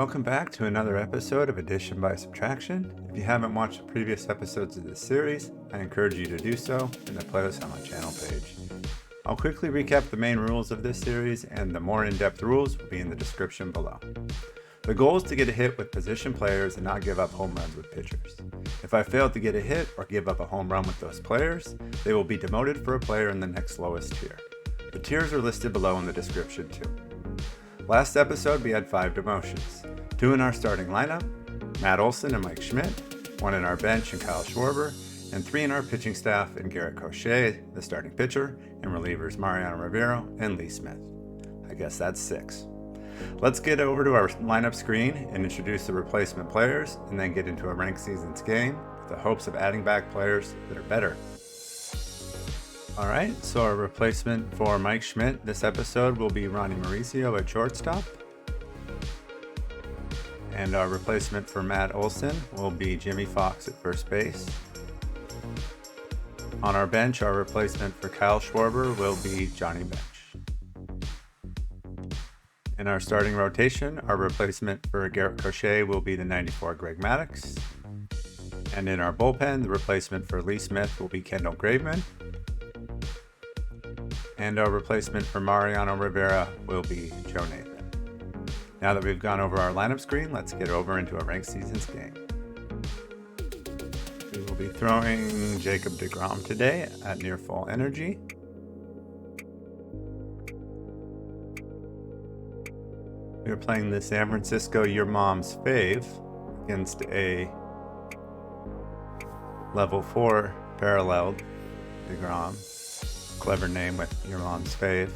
Welcome back to another episode of Addition by Subtraction. If you haven't watched the previous episodes of this series, I encourage you to do so in the playlist on my channel page. I'll quickly recap the main rules of this series, and the more in-depth rules will be in the description below. The goal is to get a hit with position players and not give up home runs with pitchers. If I fail to get a hit or give up a home run with those players, they will be demoted for a player in the next lowest tier. The tiers are listed below in the description too. Last episode we had 5 demotions. 2 in our starting lineup, Matt Olson and Mike Schmidt, 1 in our bench and Kyle Schwarber, and 3 in our pitching staff and Garrett Crochet, the starting pitcher, and relievers Mariano Rivera and Lee Smith. I guess that's 6. Let's get over to our lineup screen and introduce the replacement players, and then get into a ranked seasons game with the hopes of adding back players that are better. Alright, so our replacement for Mike Schmidt this episode will be Ronnie Mauricio at shortstop. And our replacement for Matt Olson will be Jimmy Fox at first base. On our bench, our replacement for Kyle Schwarber will be Johnny Bench. In our starting rotation, our replacement for Garrett Crochet will be the 94 Greg Maddux. And in our bullpen, the replacement for Lee Smith will be Kendall Graveman. And our replacement for Mariano Rivera will be Joe Nathan. Now that we've gone over our lineup screen, let's get over into a ranked seasons game. We will be throwing Jacob deGrom today at near full energy. We are playing the San Francisco Your Mom's Fave against a level 4 paralleled deGrom. Clever name with Your Mom's Fave.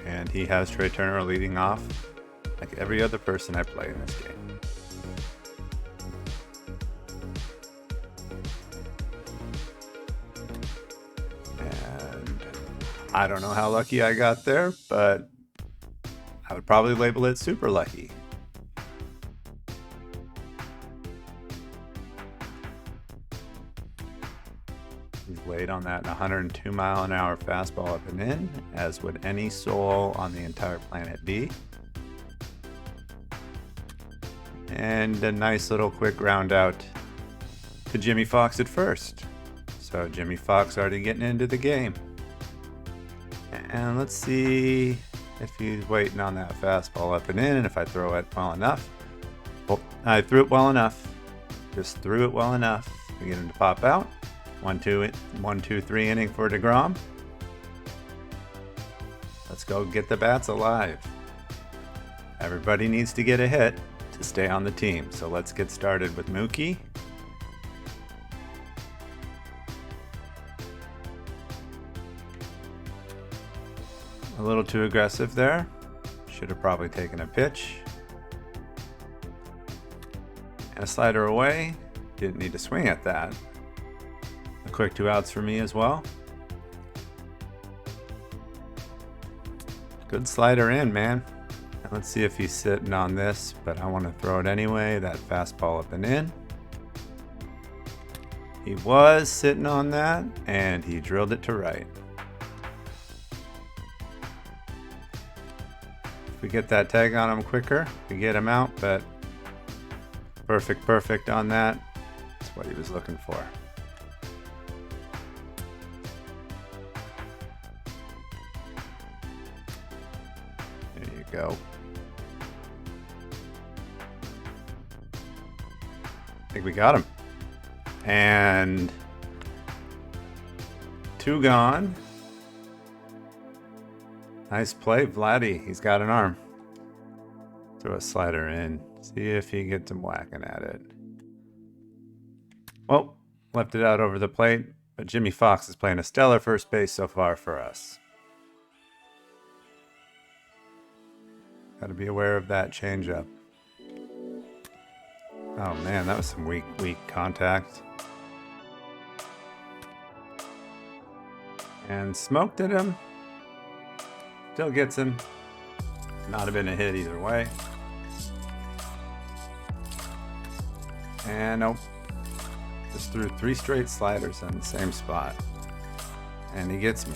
And he has Trey Turner leading off like every other person I play in this game. And I don't know how lucky I got there, but I would probably label it super lucky. He's laid on that 102 mile an hour fastball up and in, as would any soul on the entire planet be. And a nice little quick round out to Jimmy Fox at first. So Jimmy Fox already getting into the game. And let's see if he's waiting on that fastball up and in, and if I throw it well enough. Well, I threw it well enough. Just threw it well enough to get him to pop out. 1-2-3 inning for deGrom. Let's go get the bats alive. Everybody needs to get a hit to stay on the team. So let's get started with Mookie. A little too aggressive there. Should have probably taken a pitch. And a slider away. Didn't need to swing at that. A quick 2 outs for me as well. Good slider in, man. And let's see if he's sitting on this, but I want to throw it anyway. That fastball up and in. He was sitting on that, and he drilled it to right. If we get that tag on him quicker, we get him out, but perfect on that. That's what he was looking for. There you go. I think we got him. And 2 gone. Nice play, Vladdy. He's got an arm. Throw a slider in. See if he gets him whacking at it. Well, left it out over the plate, but Jimmy Fox is playing a stellar first base so far for us. Got to be aware of that changeup. Oh man, that was some weak contact. And smoked at him. Still gets him. Not have been a hit either way. And nope. Just threw 3 straight sliders in the same spot. And he gets me.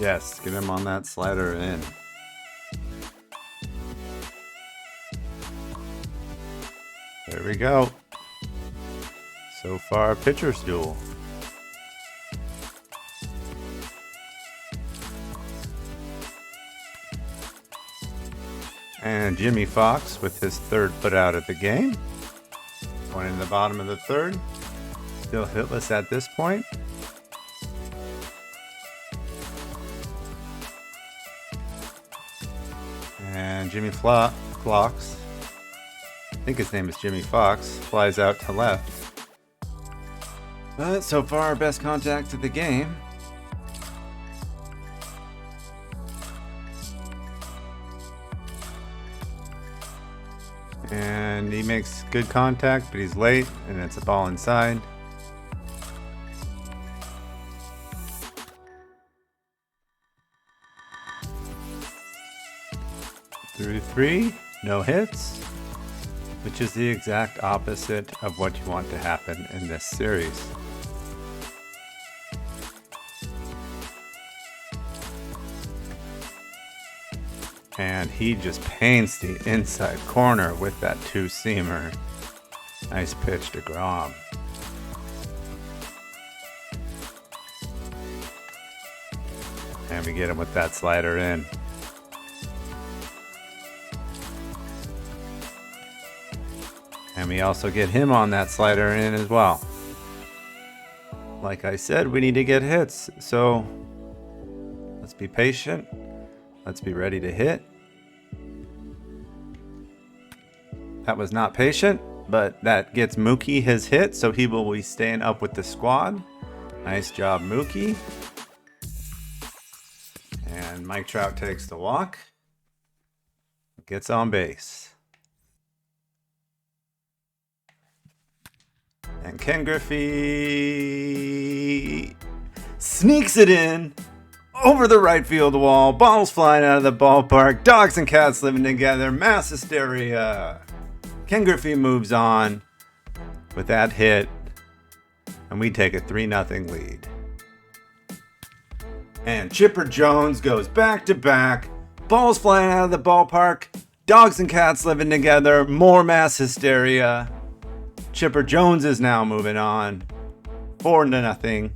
Yes, get him on that slider in. There we go. So far, pitcher's duel. And Jimmy Fox with his third put out of the game. Going in the bottom of the third. Still hitless at this point. And Jimmy Fox, I think his name is Jimmy Fox, flies out to left. But so far, our best contact of the game. And he makes good contact, but he's late, and it's a ball inside. Through 3, no hits, which is the exact opposite of what you want to happen in this series. And he just paints the inside corner with that two-seamer. Nice pitch to Grom. And we get him with that slider in. And we also get him on that slider in as well. Like I said, we need to get hits. So let's be patient. Let's be ready to hit. That was not patient, but that gets Mookie his hit, so he will be staying up with the squad. Nice job, Mookie. And Mike Trout takes the walk. Gets on base. And Ken Griffey sneaks it in over the right field wall. Balls flying out of the ballpark. Dogs and cats living together. Mass hysteria. Ken Griffey moves on with that hit, and we take a 3-0 lead. And Chipper Jones goes back to back. Balls flying out of the ballpark. Dogs and cats living together. More mass hysteria. Chipper Jones is now moving on. 4-0.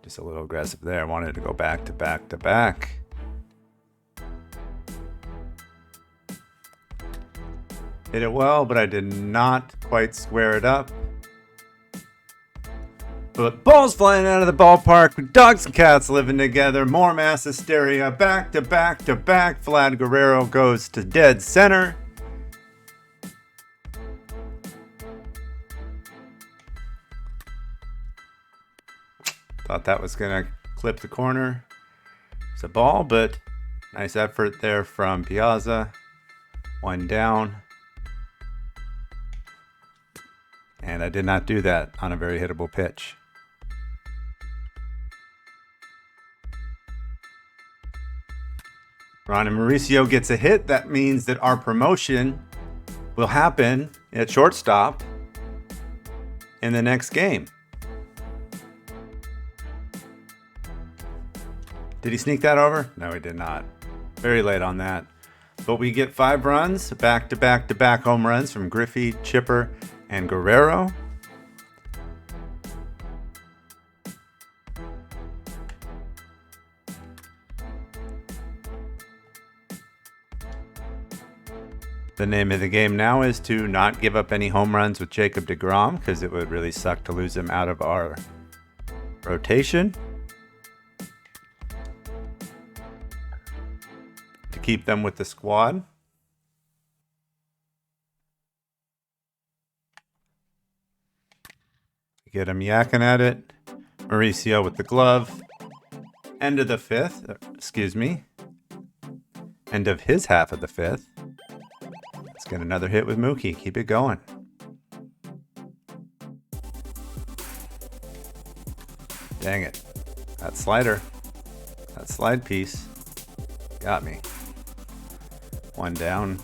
Just a little aggressive there. I wanted to go back to back to back. Hit it well, but I did not quite square it up. But balls flying out of the ballpark. Dogs and cats living together. More mass hysteria. Back to back to back. Vlad Guerrero goes to dead center. Thought that was going to clip the corner. It's a ball, but nice effort there from Piazza. 1 down. And I did not do that on a very hittable pitch. Ron and Mauricio gets a hit. That means that our promotion will happen at shortstop in the next game. Did he sneak that over? No, he did not. Very late on that. But we get 5 runs, back to back to back home runs from Griffey, Chipper, and Guerrero. The name of the game now is to not give up any home runs with Jacob deGrom, because it would really suck to lose him out of our rotation. To keep them with the squad. Get him yakking at it. Mauricio with the glove. End of the 5th. Excuse me. End of his half of the 5th. Let's get another hit with Mookie. Keep it going. Dang it. That slider. That slide piece. Got me. 1 down.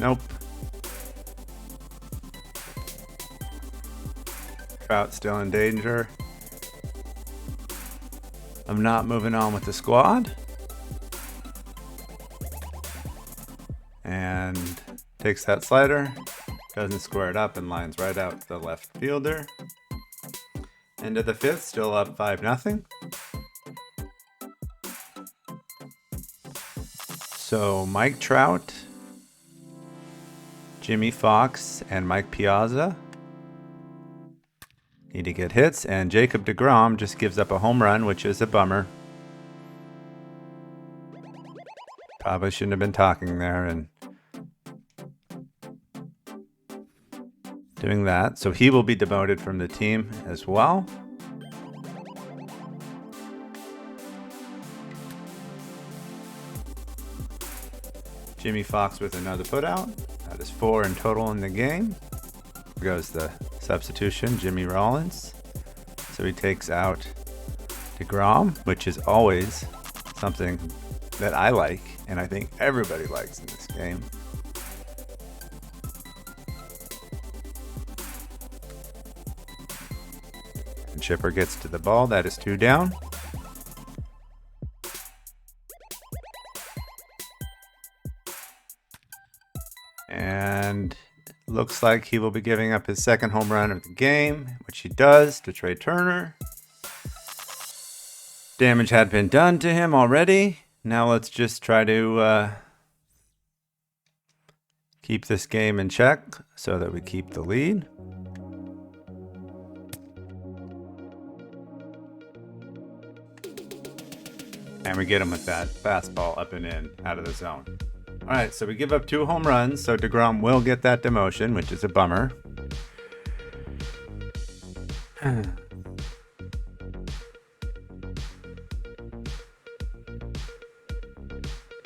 Nope. Trout still in danger. I'm not moving on with the squad. And takes that slider, doesn't square it up, and lines right out the left fielder. End of the fifth, still up 5-0. So Mike Trout, Jimmy Fox, and Mike Piazza need to get hits, and Jacob deGrom just gives up a home run, which is a bummer. Probably shouldn't have been talking there and doing that. So he will be demoted from the team as well. Jimmy Fox with another putout. That is 4 in total in the game. Here goes the substitution, Jimmy Rollins. So he takes out deGrom, which is always something that I like, and I think everybody likes in this game. And Chipper gets to the ball. That is 2 down. And looks like he will be giving up his second home run of the game, which he does to Trey Turner. Damage had been done to him already. Now let's just try to keep this game in check so that we keep the lead. And we get him with that fastball up and in out of the zone. All right, so we give up 2 home runs, so deGrom will get that demotion, which is a bummer.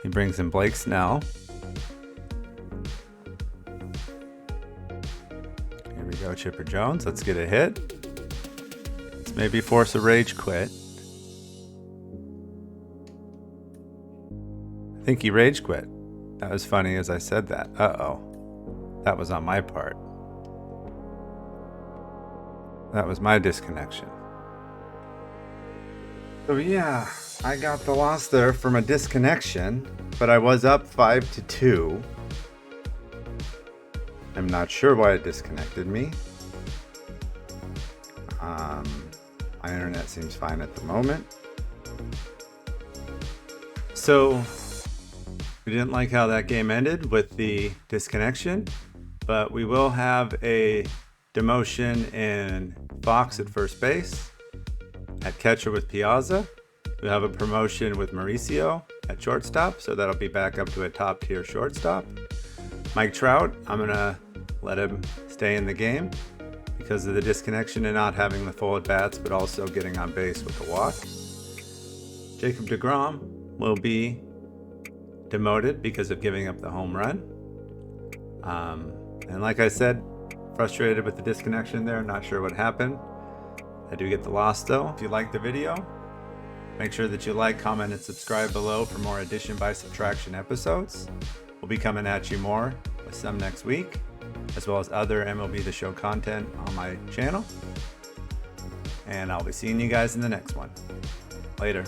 He brings in Blake Snell. Here we go, Chipper Jones. Let's get a hit. Let's maybe force a rage quit. I think he rage quit. That was funny as I said that. Uh-oh. That was on my part. That was my disconnection. So yeah, I got the loss there from a disconnection, but I was up 5-2. I'm not sure why it disconnected me. My internet seems fine at the moment. So we didn't like how that game ended with the disconnection, but we will have a demotion in Fox at first base, at catcher with Piazza. We have a promotion with Mauricio at shortstop, so that'll be back up to a top tier shortstop. Mike Trout, I'm gonna let him stay in the game because of the disconnection and not having the full at bats, but also getting on base with the walk. Jacob deGrom will be demoted because of giving up the home run. And like I said, frustrated with the disconnection there, not sure what happened. I do get the loss though. If you liked the video, make sure that you like, comment, and subscribe below for more addition by subtraction episodes. We'll be coming at you more with some next week, as well as other MLB The Show content on my channel. And I'll be seeing you guys in the next one. Later.